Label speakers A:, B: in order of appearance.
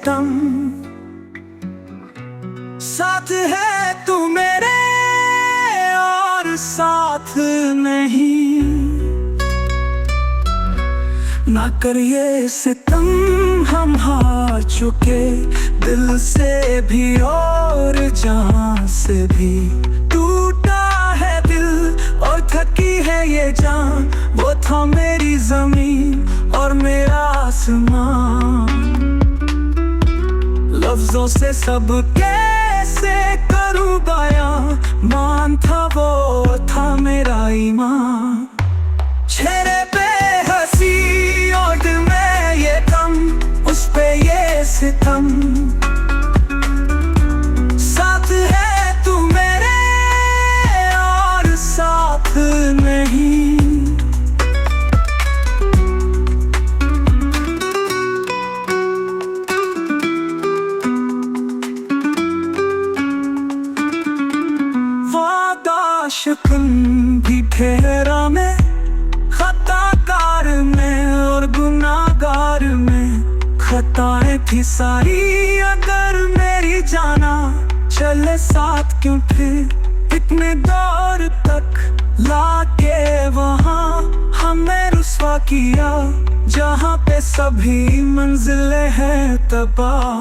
A: सितम। साथ है तू मेरे और साथ नहीं, ना कर ये सितम। हम हार चुके दिल से भी और जान से भी। टूटा है दिल और थकी है ये जान, वो था मेरी जमीन और मेरा आसमान। लफ्जों से सब कैसे करूं बयां, मान था वो था मेरा ईमान। चेहरे पे हंसी और दिल में ये गम, उस पे ये सितम। साथ है तू मेरे और साथ नहीं। वादा शिकन भी ठहरा में, खताकार में और गुनाहगार में। खताएं थी सारी अगर मेरी जाना, चले साथ क्यों फिर इतने दौर तक। लाके वहाँ हमें रुस्वा किया, जहाँ पे सभी मंजिलें हैं तबाह।